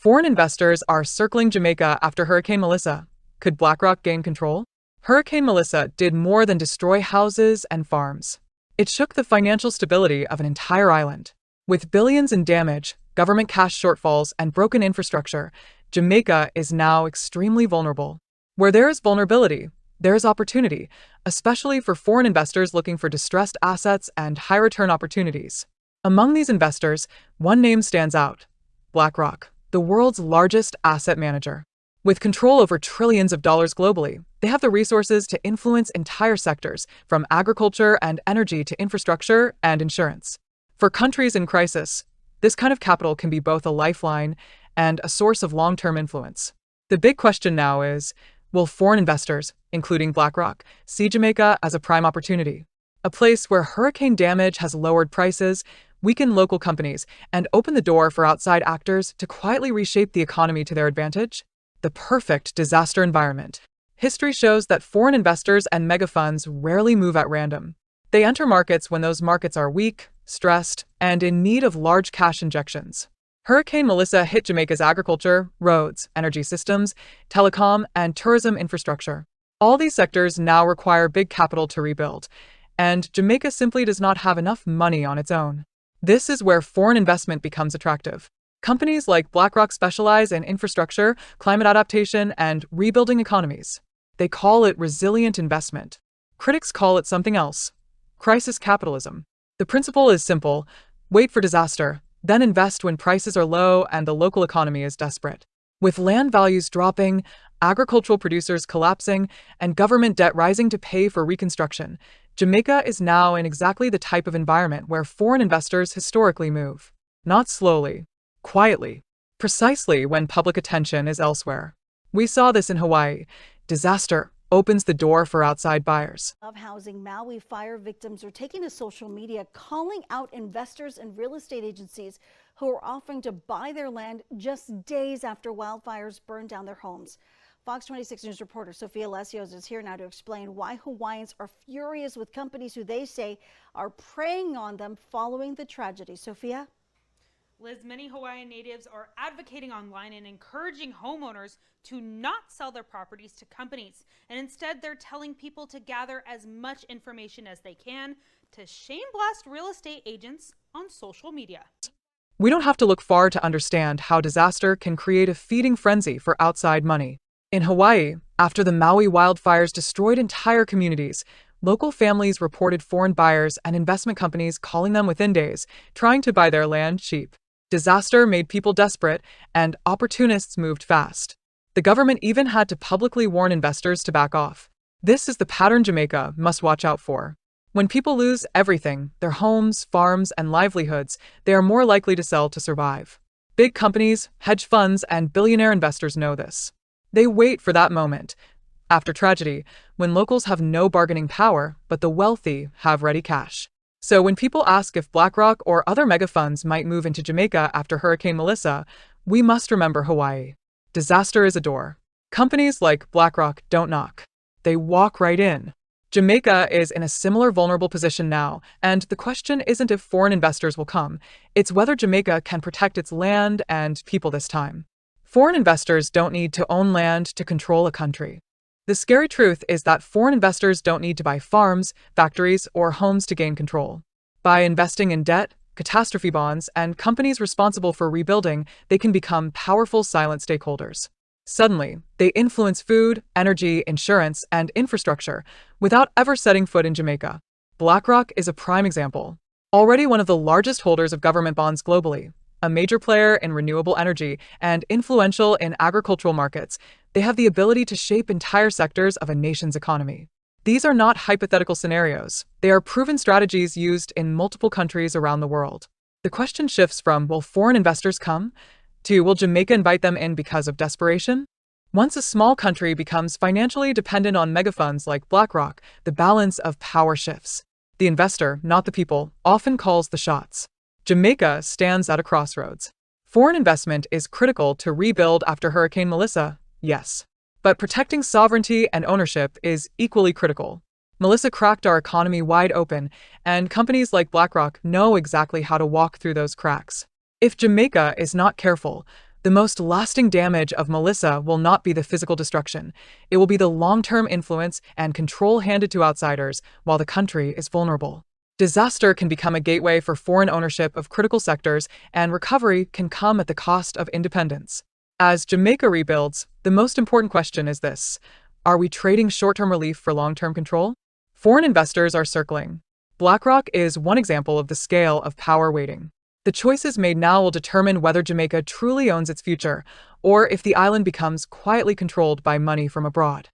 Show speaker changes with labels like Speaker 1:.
Speaker 1: Foreign investors are circling Jamaica after Hurricane Melissa. Could BlackRock gain control? Hurricane Melissa did more than destroy houses and farms. It shook the financial stability of an entire island. With billions in damage, government cash shortfalls, and broken infrastructure, Jamaica is now extremely vulnerable. Where there is vulnerability, there is opportunity, especially for foreign investors looking for distressed assets and high-return opportunities. Among these investors, one name stands out: BlackRock, the world's largest asset manager. With control over trillions of dollars globally, they have the resources to influence entire sectors, from agriculture and energy to infrastructure and insurance. For countries in crisis, this kind of capital can be both a lifeline and a source of long-term influence. The big question now is, will foreign investors, including BlackRock, see Jamaica as a prime opportunity? A place where hurricane damage has lowered prices, weakened local companies, and opened the door for outside actors to quietly reshape the economy to their advantage? The perfect disaster environment. History shows that foreign investors and mega funds rarely move at random. They enter markets when those markets are weak, stressed, and in need of large cash injections. Hurricane Melissa hit Jamaica's agriculture, roads, energy systems, telecom, and tourism infrastructure. All these sectors now require big capital to rebuild, and Jamaica simply does not have enough money on its own. This is where foreign investment becomes attractive. Companies like BlackRock specialize in infrastructure, climate adaptation, and rebuilding economies. They call it resilient investment. Critics call it something else: crisis capitalism. The principle is simple: wait for disaster, then invest when prices are low and the local economy is desperate. With land values dropping, agricultural producers collapsing, and government debt rising to pay for reconstruction, Jamaica is now in exactly the type of environment where foreign investors historically move. Not slowly, quietly, precisely when public attention is elsewhere. We saw this in Hawaii. Disaster opens the door for outside buyers.
Speaker 2: Of housing, Maui fire victims are taking to social media, calling out investors and real estate agencies who are offering to buy their land just days after wildfires burned down their homes. Fox 26 News reporter Sophia Lesios is here now to explain why Hawaiians are furious with companies who they say are preying on them following the tragedy. Sophia?
Speaker 3: Liz, many Hawaiian natives are advocating online and encouraging homeowners to not sell their properties to companies. And instead, they're telling people to gather as much information as they can to shame blast real estate agents on social media.
Speaker 1: We don't have to look far to understand how disaster can create a feeding frenzy for outside money. In Hawaii, after the Maui wildfires destroyed entire communities, local families reported foreign buyers and investment companies calling them within days, trying to buy their land cheap. Disaster made people desperate, and opportunists moved fast. The government even had to publicly warn investors to back off. This is the pattern Jamaica must watch out for. When people lose everything, their homes, farms, and livelihoods, they are more likely to sell to survive. Big companies, hedge funds, and billionaire investors know this. They wait for that moment, after tragedy, when locals have no bargaining power, but the wealthy have ready cash. So when people ask if BlackRock or other mega funds might move into Jamaica after Hurricane Melissa, we must remember Hawaii. Disaster is a door. Companies like BlackRock don't knock. They walk right in. Jamaica is in a similar vulnerable position now, and the question isn't if foreign investors will come, it's whether Jamaica can protect its land and people this time. Foreign investors don't need to own land to control a country. The scary truth is that foreign investors don't need to buy farms, factories, or homes to gain control. By investing in debt, catastrophe bonds, and companies responsible for rebuilding, they can become powerful silent stakeholders. Suddenly, they influence food, energy, insurance, and infrastructure without ever setting foot in Jamaica. BlackRock is a prime example. Already one of the largest holders of government bonds globally, a major player in renewable energy, and influential in agricultural markets, they have the ability to shape entire sectors of a nation's economy. These are not hypothetical scenarios. They are proven strategies used in multiple countries around the world. The question shifts from, will foreign investors come, to, will Jamaica invite them in because of desperation? Once a small country becomes financially dependent on megafunds like BlackRock, the balance of power shifts. The investor, not the people, often calls the shots. Jamaica stands at a crossroads. Foreign investment is critical to rebuild after Hurricane Melissa, yes. But protecting sovereignty and ownership is equally critical. Melissa cracked our economy wide open, and companies like BlackRock know exactly how to walk through those cracks. If Jamaica is not careful, The most lasting damage of Melissa will not be the physical destruction. It will be the long-term influence and control handed to outsiders while the country is vulnerable. Disaster can become a gateway for foreign ownership of critical sectors, and recovery can come at the cost of independence. As Jamaica rebuilds, the most important question is this: are we trading short-term relief for long-term control? Foreign investors are circling. BlackRock is one example of the scale of power waiting. The choices made now will determine whether Jamaica truly owns its future, or if the island becomes quietly controlled by money from abroad.